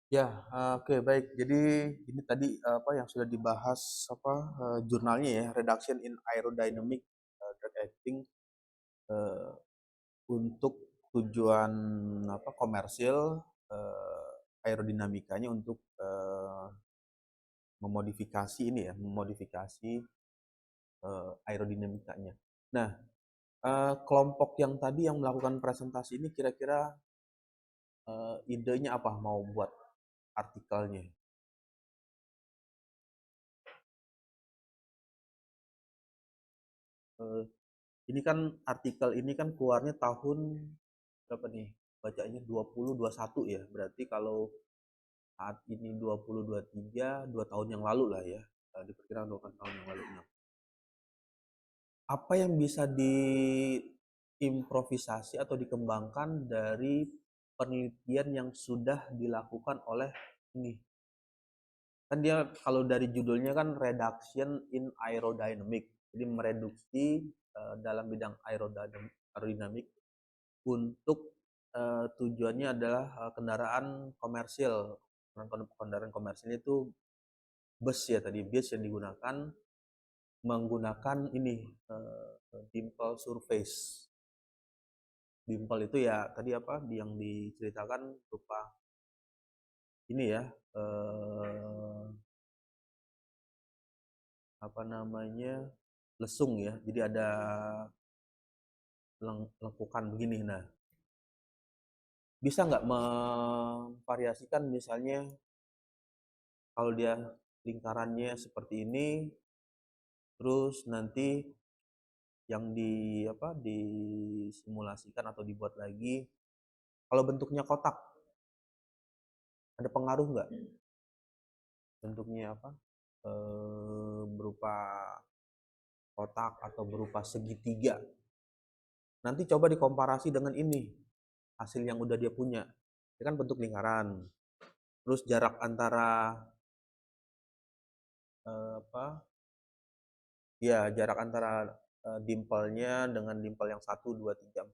Ya, oke baik. Jadi ini tadi apa yang sudah dibahas apa jurnalnya ya, Reduction in Aerodynamic Drag Acting eh, untuk tujuan apa komersil aerodinamikanya untuk memodifikasi ini ya, memodifikasi aerodinamikanya. Nah, kelompok yang tadi yang melakukan presentasi ini kira-kira idenya apa mau buat artikelnya? Eh, ini kan artikel ini kan keluarnya tahun berapa nih? Bacanya 2021 ya. Berarti kalau saat ini 2023, 2 tahun yang lalu lah ya. Diperkirakan 2 tahun yang lalu. Nah, apa yang bisa diimprovisasi atau dikembangkan dari penelitian yang sudah dilakukan oleh ini? Kan dia kalau dari judulnya kan reduction in aerodynamic. Jadi mereduksi dalam bidang aerodinamik untuk tujuannya adalah kendaraan komersil. Kendaraan komersil itu bus ya tadi, bus yang digunakan menggunakan ini dimple surface. Dimple itu ya tadi apa yang diceritakan berupa ini ya apa namanya lesung ya. Jadi ada lengkukan begini. Nah, bisa nggak memvariasikan misalnya kalau dia lingkarannya seperti ini, terus nanti yang disimulasikan atau dibuat lagi kalau bentuknya kotak ada pengaruh nggak bentuknya apa berupa kotak atau berupa segitiga nanti coba dikomparasi dengan ini hasil yang udah dia punya ini kan bentuk lingkaran terus jarak antara apa ya jarak antara dimple-nya dengan dimple yang 1, 2, 3, 4,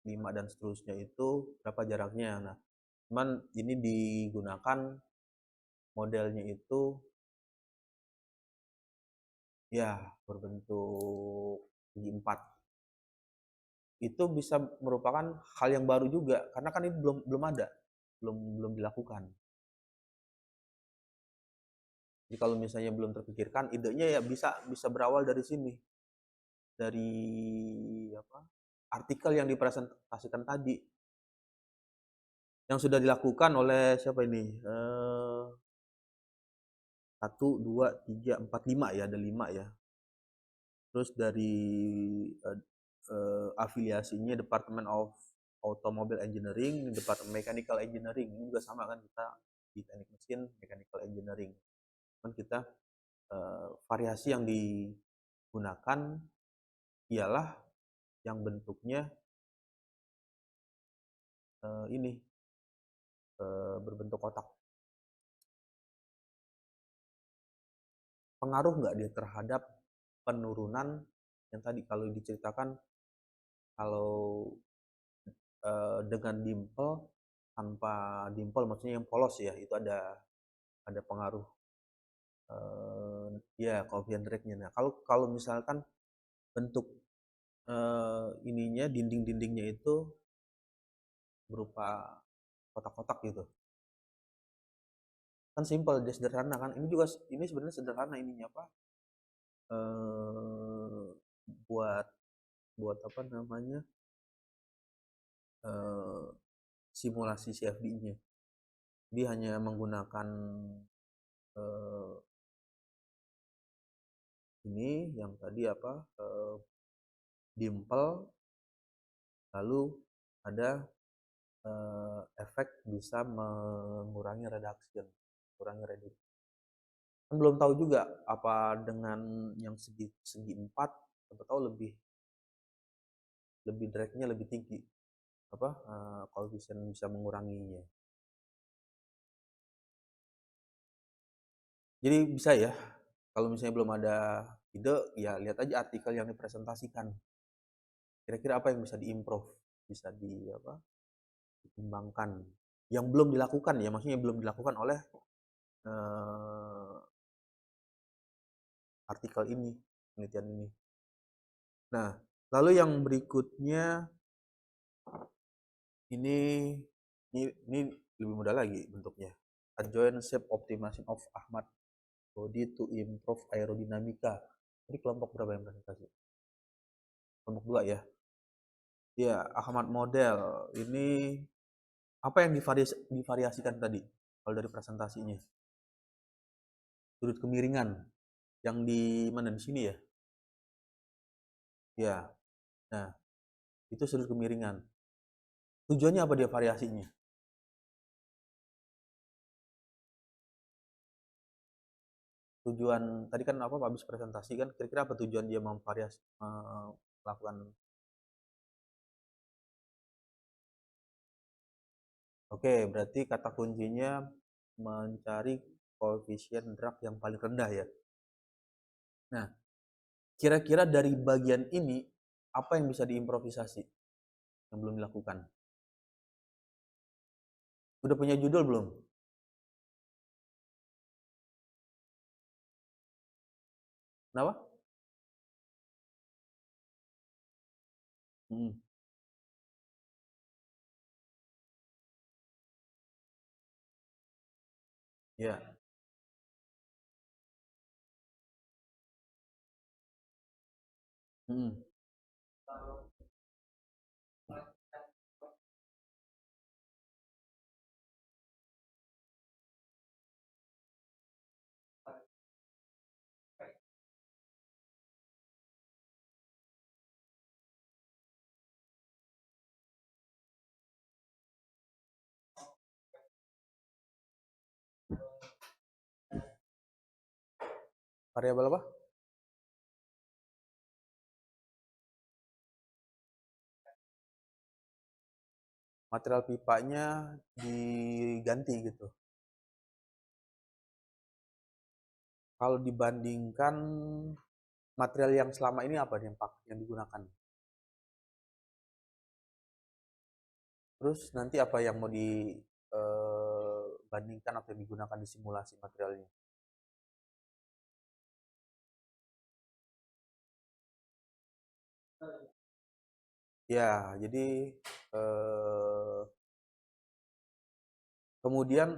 5 dan seterusnya itu berapa jaraknya. Nah, cuman ini digunakan modelnya itu ya berbentuk segi empat. Itu bisa merupakan hal yang baru juga karena kan ini belum ada, belum dilakukan. Jadi kalau misalnya belum terpikirkan, idenya ya bisa bisa berawal dari sini, dari apa artikel yang dipresentasikan tadi, yang sudah dilakukan oleh siapa ini? 1, 2, 3, 4, 5 ya, ada 5 ya. Terus dari afiliasinya Department of Automobile Engineering, Department Mechanical Engineering, ini juga sama kan kita di teknik mesin Mechanical Engineering. Kan kita variasi yang digunakan ialah yang bentuknya ini berbentuk kotak. Pengaruh nggak dia terhadap penurunan yang tadi kalau diceritakan kalau dengan dimple tanpa dimple maksudnya yang polos ya itu ada pengaruh ya coefficient drag-nya. Nah, kalau kalau misalkan bentuk ininya dinding-dindingnya itu berupa kotak-kotak gitu. Kan simple, dia sederhana kan. Ini juga ini sebenarnya sederhana ininya apa? Eh buat buat apa namanya? eh simulasi CFD-nya. Dia hanya menggunakan eh, ini yang tadi apa? Dimple lalu ada efek bisa mengurangi reduction, mengurangi reduksi. Kan belum tahu juga apa dengan yang segi segi empat, siapa tahu lebih lebih drag-nya lebih tinggi, apa koefisien bisa menguranginya. Jadi bisa ya, kalau misalnya belum ada ide, ya lihat aja artikel yang dipresentasikan. Kira-kira apa yang bisa diimprove, bisa di apa, dikembangkan. yang belum dilakukan ya, maksudnya belum dilakukan oleh eh, artikel ini, penelitian ini. Nah, lalu yang berikutnya ini ini lebih mudah lagi bentuknya. Adjoint shape optimization of Ahmad body to improve aerodinamika. Ini kelompok berapa yang presentasi? Kelompok 2 ya. Ya, Ahmad model. Ini apa yang divariasikan tadi kalau dari presentasinya? Sudut kemiringan yang di mana di sini ya? Ya. Nah, itu sudut kemiringan. Tujuannya apa dia variasinya? Tujuan tadi kan apa habis presentasi kan kira-kira apa tujuan dia memvariasi melakukan. Oke, berarti kata kuncinya mencari koefisien drag yang paling rendah ya. Nah, kira-kira dari bagian ini apa yang bisa diimprovisasi yang belum dilakukan? Udah punya judul belum? Kenapa? Hmm, ya. Hmm. Variabel apa? Material pipanya diganti gitu. Kalau dibandingkan material yang selama ini apa yang digunakan? Terus nanti apa yang mau dibandingkan atau yang digunakan di simulasi materialnya? Ya, jadi eh, kemudian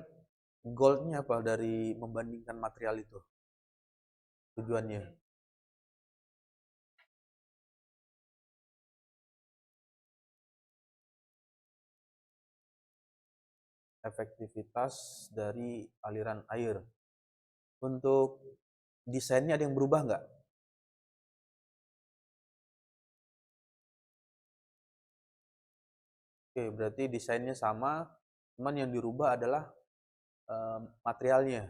goalnya apa dari membandingkan material itu? Tujuannya? Efektivitas dari aliran air. Untuk desainnya ada yang berubah nggak? Oke, berarti desainnya sama, cuman yang dirubah adalah materialnya.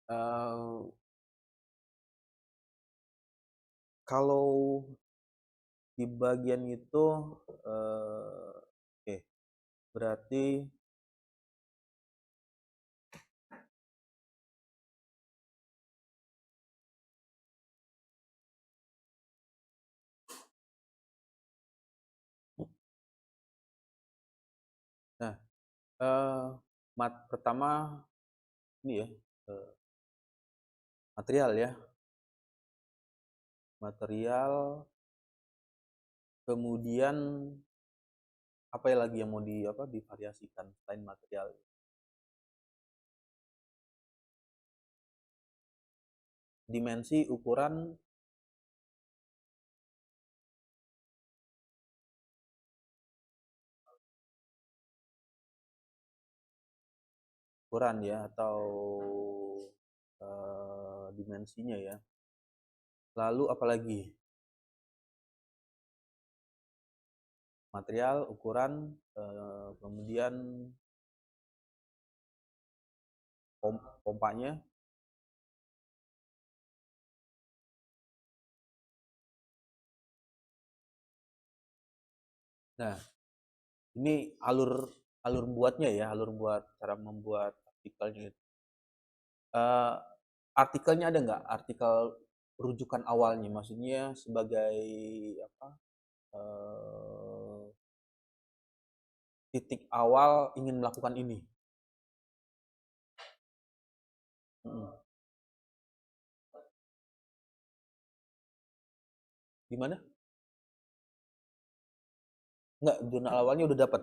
Eh, kalau di bagian itu, oke, berarti nah pertama ini ya material ya, material, kemudian apa lagi yang mau divariasikan selain material? Dimensi, ukuran, ukuran ya atau dimensinya ya. Lalu apalagi? Material, ukuran, kemudian pompanya. Nah, ini alur alur buatnya ya, alur buat cara membuat artikelnya. Eh, artikelnya ada nggak? Artikel rujukan awalnya, maksudnya sebagai apa? titik awal ingin melakukan ini. Gimana? Enggak, jurnal awalnya udah dapat.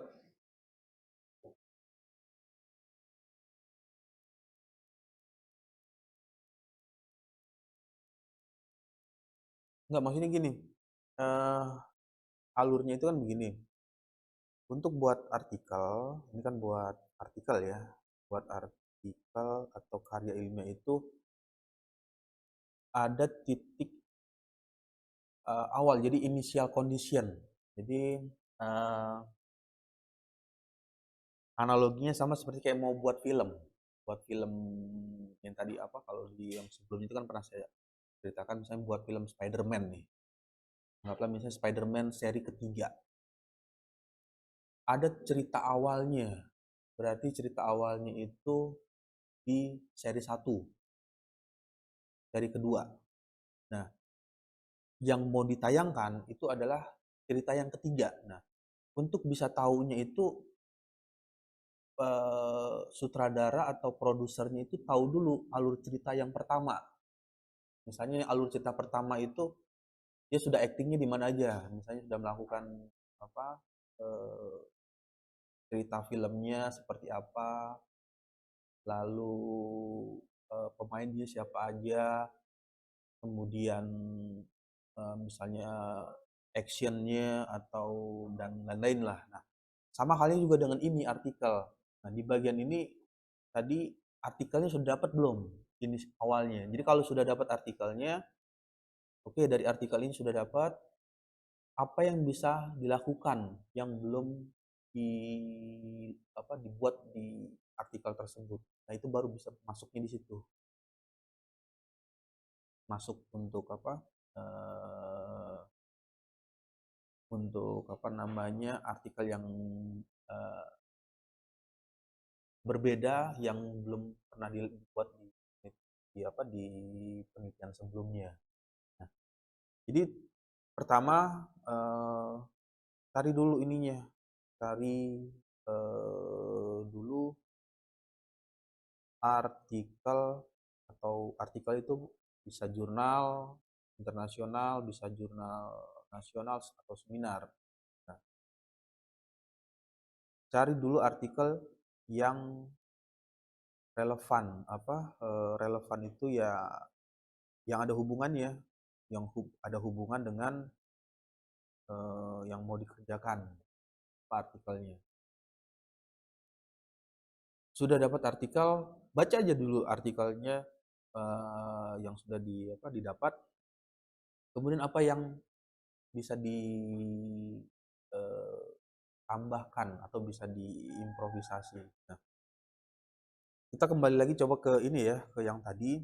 Enggak, maksudnya gini. eh Alurnya itu kan begini. Untuk buat artikel, ini kan buat artikel ya. Buat artikel atau karya ilmiah itu ada titik awal, jadi initial condition. Jadi uh, analoginya sama seperti kayak mau buat film. Buat film yang tadi apa, kalau di yang sebelumnya itu kan pernah saya ceritakan, misalnya buat film Spider-Man nih. Anggaplah misalnya Spider-Man seri ketiga. Ada cerita awalnya. Berarti cerita awalnya itu di seri satu, seri kedua. Nah, yang mau ditayangkan itu adalah cerita yang ketiga. Nah, untuk bisa tahunya itu sutradara atau produsernya itu tahu dulu alur cerita yang pertama. Misalnya alur cerita pertama itu dia sudah aktingnya di mana aja. Misalnya sudah melakukan apa eh, cerita filmnya seperti apa, lalu pemain dia siapa aja, kemudian misalnya actionnya atau dan lain-lain lah. Nah, sama halnya juga dengan ini artikel. Nah, di bagian ini tadi artikelnya sudah dapat belum? Ini awalnya. Jadi kalau sudah dapat artikelnya, oke, dari artikel ini sudah dapat apa yang bisa dilakukan yang belum di dibuat di artikel tersebut. Nah, itu baru bisa masuknya di situ. Masuk untuk apa? eh, untuk apa namanya artikel yang eh, berbeda yang belum pernah dibuat di penelitian sebelumnya. Nah, jadi pertama cari dulu ininya, cari dulu artikel, atau artikel itu bisa jurnal internasional, bisa jurnal nasional atau seminar. Nah, cari dulu artikel yang relevan. Relevan itu ya yang ada hubungannya, yang ada hubungan dengan yang mau dikerjakan artikelnya. Sudah dapat artikel, baca aja dulu artikelnya yang sudah didapat. Kemudian apa yang bisa ditambahkan atau bisa diimprovisasi. Nah, kita kembali lagi coba ke ini ya, ke yang tadi.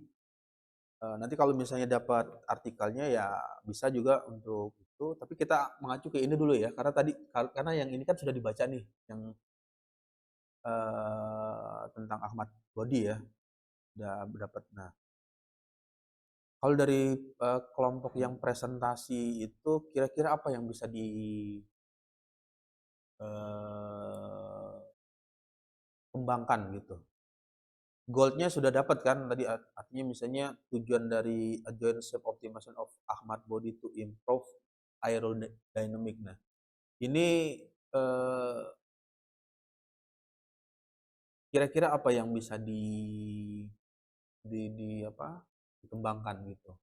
Nanti kalau misalnya dapat artikelnya ya bisa juga untuk itu, tapi kita mengacu ke ini dulu ya, karena yang ini kan sudah dibaca nih, yang tentang Ahmad Bodi ya, udah dapat. Nah, kalau dari kelompok yang presentasi itu kira-kira apa yang bisa dikembangkan gitu? Goldnya sudah dapat kan tadi, artinya misalnya tujuan dari adjoint shape optimization of Ahmad body to improve aerodynamic. Nah, ini eh, kira-kira apa yang bisa dikembangkan gitu,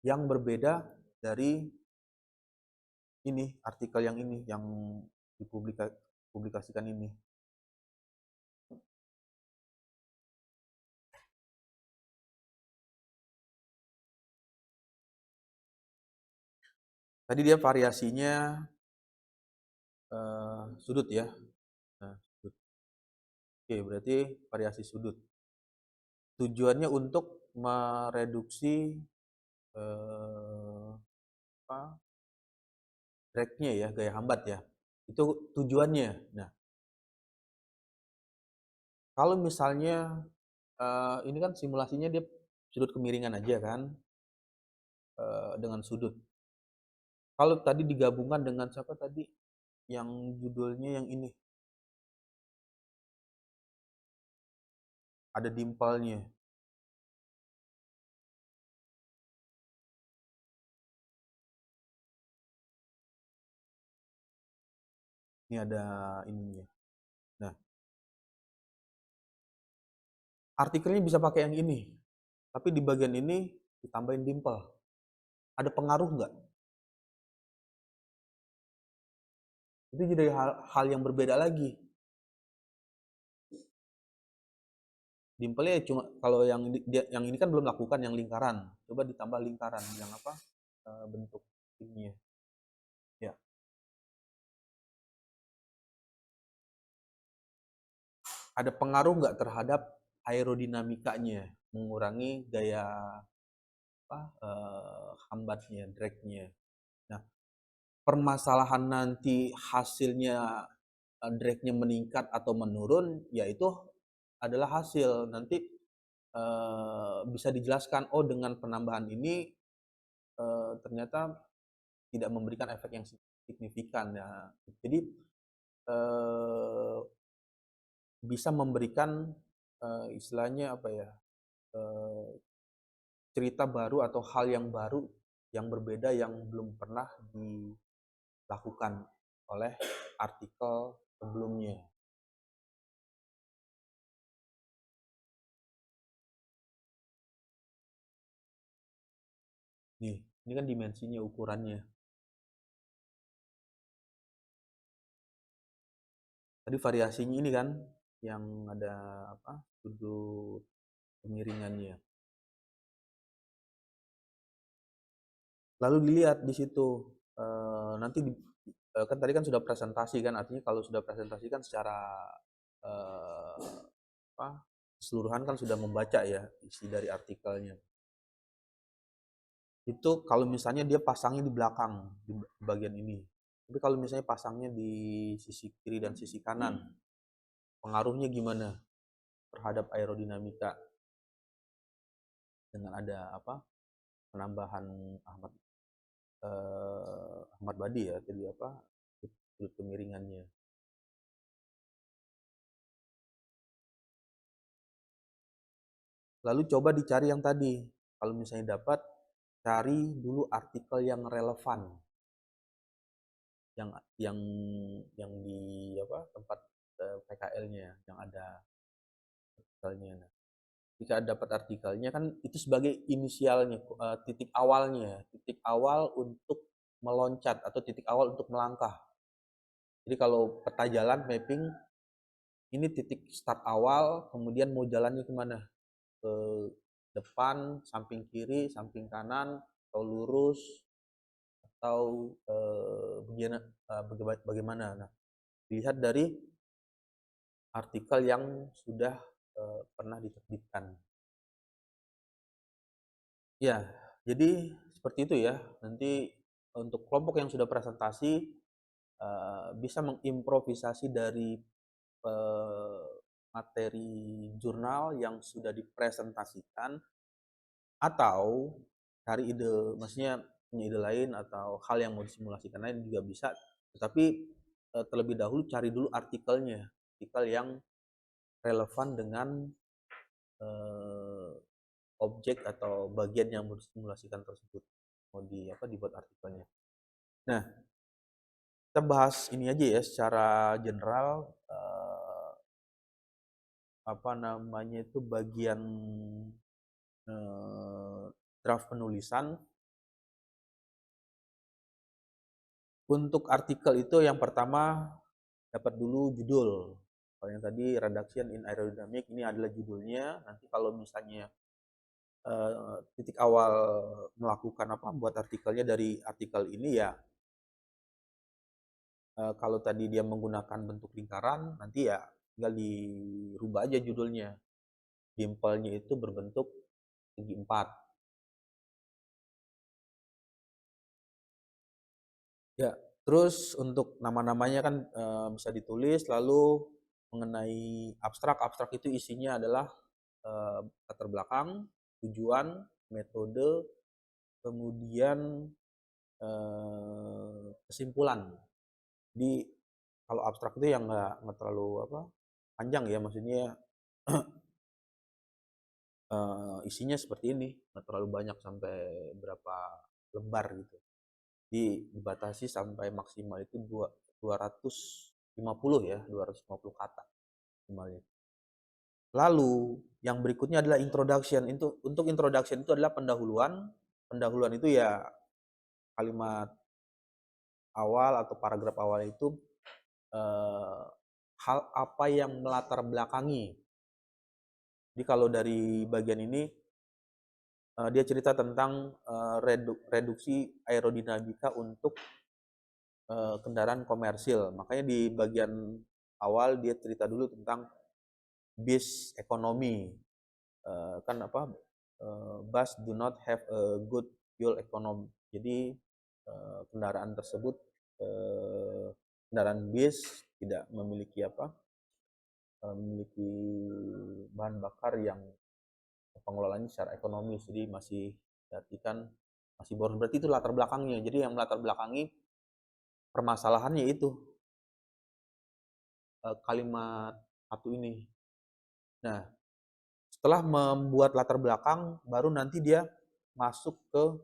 yang berbeda dari ini artikel yang ini yang dipublikasikan ini. Tadi dia variasinya sudut ya. Nah, sudut. Oke, berarti variasi sudut. Tujuannya untuk mereduksi eh, apa, drag-nya ya, gaya hambat ya. Itu tujuannya. Nah, kalau misalnya ini kan simulasinya dia sudut kemiringan aja kan, dengan sudut. Kalau tadi digabungkan dengan siapa tadi yang judulnya yang ini, ada dimplenya. Ini ada ininya. Nah, artikelnya bisa pakai yang ini, tapi di bagian ini ditambahin dimple. Ada pengaruh nggak? Itu jadi hal yang berbeda lagi. Dimple cuma kalau yang ini kan belum lakukan yang lingkaran. Coba ditambah lingkaran yang apa? Bentuk ininya. Ya. Ada pengaruh nggak terhadap aerodinamikanya, mengurangi gaya apa? Hambatnya, dragnya. Nah, permasalahan nanti hasilnya dragnya meningkat atau menurun, yaitu adalah hasil nanti bisa dijelaskan, oh dengan penambahan ini ternyata tidak memberikan efek yang signifikan ya. Jadi bisa memberikan istilahnya apa ya, cerita baru atau hal yang baru yang berbeda yang belum pernah dilakukan oleh artikel sebelumnya. Nih, ini kan dimensinya, ukurannya. Tadi variasinya ini kan yang ada apa? Sudut kemiringannya. Lalu dilihat di situ nanti kan tadi kan sudah presentasi kan, artinya kalau sudah presentasi kan secara eh, apa, keseluruhan kan sudah membaca ya isi dari artikelnya. Itu kalau misalnya dia pasangnya di belakang di bagian ini. Tapi kalau misalnya pasangnya di sisi kiri dan sisi kanan, pengaruhnya gimana terhadap aerodinamika dengan ada apa, penambahan Ahmad Ahmad Badi ya, jadi apa, sudut kemiringannya. Lalu coba dicari yang tadi. Kalau misalnya dapat, cari dulu artikel yang relevan, yang yang yang di apa, tempat PKL-nya yang ada artikelnya. Nah, jika dapat artikelnya kan itu sebagai inisialnya, titik awalnya, titik awal untuk meloncat atau titik awal untuk melangkah. Jadi kalau peta jalan mapping, ini titik start awal, kemudian mau jalannya kemana? Ke depan, samping kiri, samping kanan, atau lurus, atau bagaimana. Nah, dilihat dari artikel yang sudah pernah diterbitkan. Ya, jadi seperti itu ya. Nanti untuk kelompok yang sudah presentasi bisa mengimprovisasi dari materi jurnal yang sudah dipresentasikan, atau cari ide, maksudnya punya ide lain atau hal yang mau disimulasikan lain juga bisa. Tetapi terlebih dahulu cari dulu artikelnya, artikel yang relevan dengan objek atau bagian yang mau disimulasikan tersebut, mau dibuat artikelnya. Nah, kita bahas ini aja ya secara general, apa namanya itu, bagian draft penulisan. Untuk artikel itu yang pertama dapat dulu judul. Kalau yang tadi Reduction in Aerodynamic, ini adalah judulnya. Nanti kalau misalnya titik awal melakukan apa, buat artikelnya dari artikel ini ya, kalau tadi dia menggunakan bentuk lingkaran, nanti ya tinggal dirubah aja judulnya. Dimple-nya itu berbentuk segi 4. Ya, terus untuk nama-namanya kan bisa ditulis. Lalu mengenai abstrak, abstrak itu isinya adalah latar belakang, tujuan, metode, kemudian kesimpulan. Jadi kalau abstrak itu yang nggak terlalu apa, panjang ya, maksudnya isinya seperti ini, nggak terlalu banyak sampai berapa lembar gitu. Dibatasi sampai maksimal itu 250 ya, 250 kata minimalnya. Lalu yang berikutnya adalah introduction. Untuk introduction itu adalah pendahuluan. Pendahuluan itu ya kalimat awal atau paragraf awal itu hal apa yang melatar belakangi. Jadi kalau dari bagian ini dia cerita tentang reduksi aerodinamika untuk kendaraan komersil. Makanya di bagian awal dia cerita dulu tentang bis ekonomi. Kan apa? Bus do not have a good fuel economy. Jadi kendaraan tersebut kendaraan bis tidak memiliki apa? Memiliki bahan bakar yang pengelolaannya secara ekonomis, jadi masih diartikan masih boros. Berarti itu latar belakangnya. Jadi yang melatar belakangi permasalahannya itu kalimat satu ini. Nah, setelah membuat latar belakang, baru nanti dia masuk ke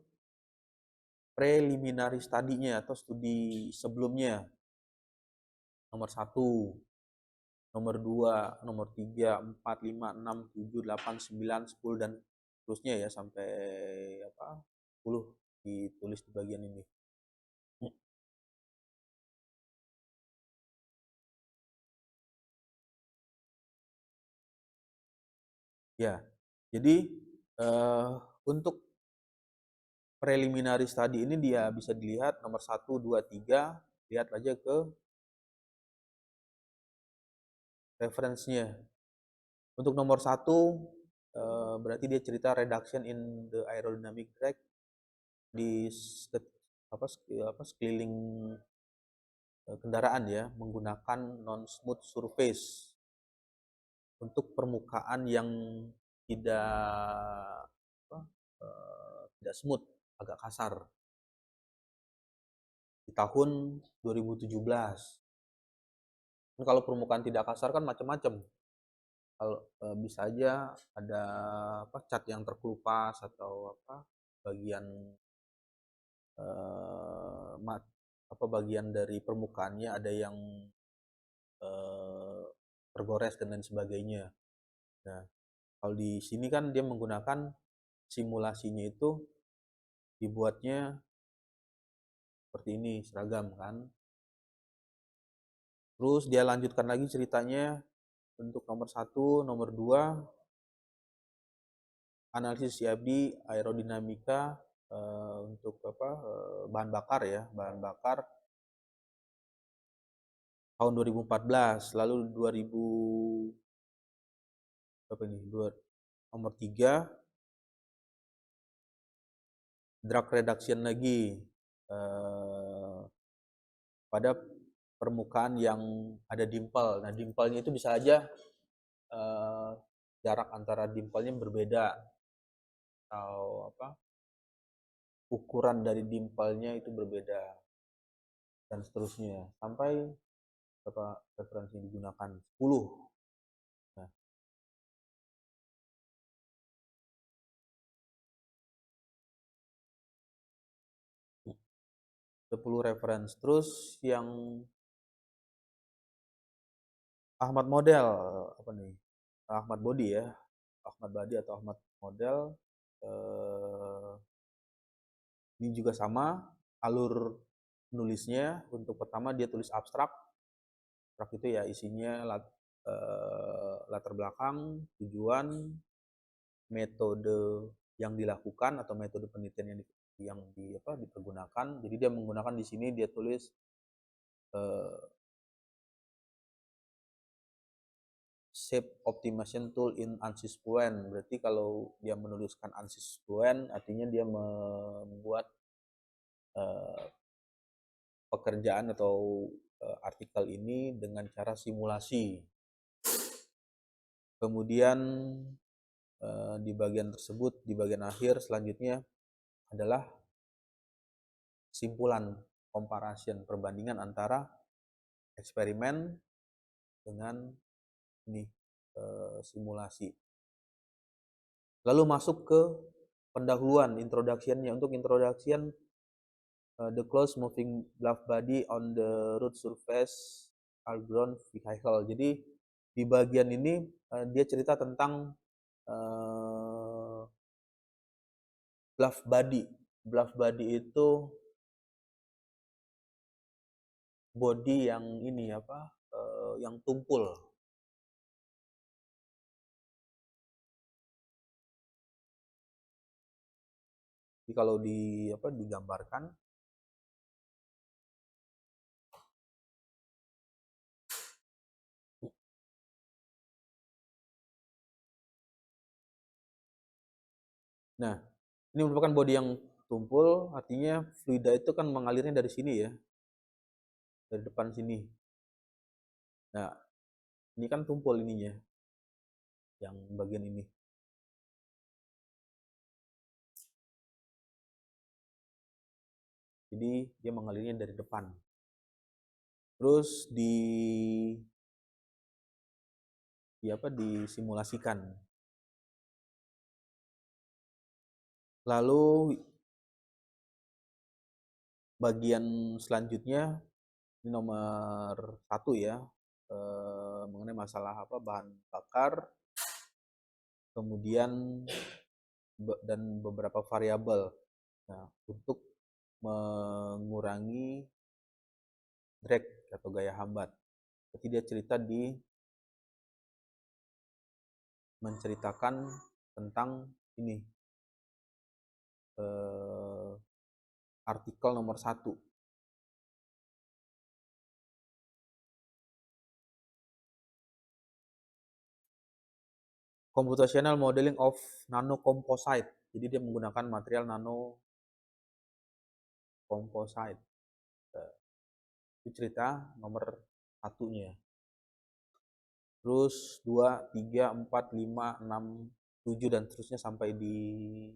preliminary study-nya atau studi sebelumnya. Nomor 1, nomor 2, nomor 3, 4, 5, 6, 7, 8, 9, 10 dan seterusnya ya sampai apa? 10 ditulis di bagian ini. Ya. Jadi untuk preliminary study ini dia bisa dilihat nomor 1, 2, 3, lihat aja ke referensinya. Untuk nomor 1 berarti dia cerita reduction in the aerodynamic drag di sekeliling kendaraan ya menggunakan non smooth surface untuk permukaan yang tidak tidak smooth, agak kasar di tahun 2017. Kalau permukaan tidak kasar kan macam-macam. Kalau bisa aja ada apa cat yang terkelupas atau apa bagian bagian dari permukaannya ada yang tergores dan lain sebagainya. Nah, kalau di sini kan dia menggunakan simulasinya itu dibuatnya seperti ini, seragam kan. Terus dia lanjutkan lagi ceritanya untuk nomor 1, nomor 2 analisis CFD aerodinamika untuk apa bahan bakar ya, bahan bakar tahun 2014, lalu 2000 berapa ini? Nomor 3 drag reduction lagi pada permukaan yang ada dimple. Nah, dimple-nya itu bisa aja jarak antara dimple-nya berbeda atau apa? Ukuran dari dimple-nya itu berbeda dan seterusnya sampai berapa referensi digunakan 10. Nah, 10 referensi. Terus yang Ahmad Model apa nih? Ahmad Body ya. Ahmad Body atau Ahmad Model ini juga sama alur nulisnya. Untuk pertama dia tulis abstrak. Abstrak itu ya isinya latar belakang, tujuan, metode yang dilakukan atau metode penelitian yang dipergunakan. Jadi dia menggunakan di sini dia tulis shape optimization tool in ANSYS Fluent. Berarti kalau dia menuliskan ANSYS Fluent artinya dia membuat pekerjaan atau artikel ini dengan cara simulasi. Kemudian di bagian tersebut, di bagian akhir selanjutnya adalah kesimpulan comparison, perbandingan antara eksperimen dengan ini simulasi. Lalu masuk ke pendahuluan, introduction-nya. Untuk introduction, the close moving bluff body on the road surface are ground vehicle. Jadi di bagian ini dia cerita tentang bluff body. Bluff body itu body yang ini apa? Yang tumpul. Jadi kalau digambarkan, nah ini merupakan body yang tumpul, artinya fluida itu kan mengalirnya dari sini ya, dari depan sini. Nah ini kan tumpul ininya, yang bagian ini. Jadi dia mengalirnya dari depan. Terus disimulasikan. Lalu bagian selanjutnya ini nomor 1 ya, mengenai masalah bahan bakar, kemudian dan beberapa variabel. Nah, untuk mengurangi drag atau gaya hambat. Jadi dia menceritakan tentang ini, artikel nomor 1. Computational modeling of nanocomposite. Jadi dia menggunakan material nanocomposite. Itu cerita nomor 1-nya. Terus 2, 3, 4, 5, 6, 7 dan seterusnya sampai di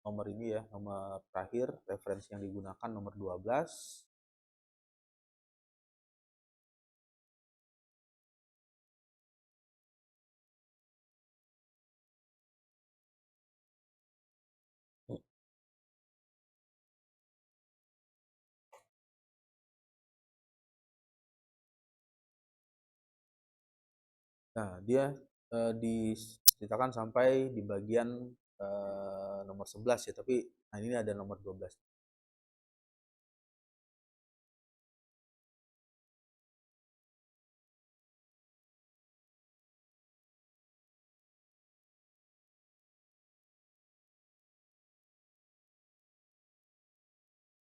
nomor ini ya, nomor terakhir referensi yang digunakan nomor 12. Nah, dia diceritakan sampai di bagian nomor 11 ya, tapi nah ini ada nomor 12.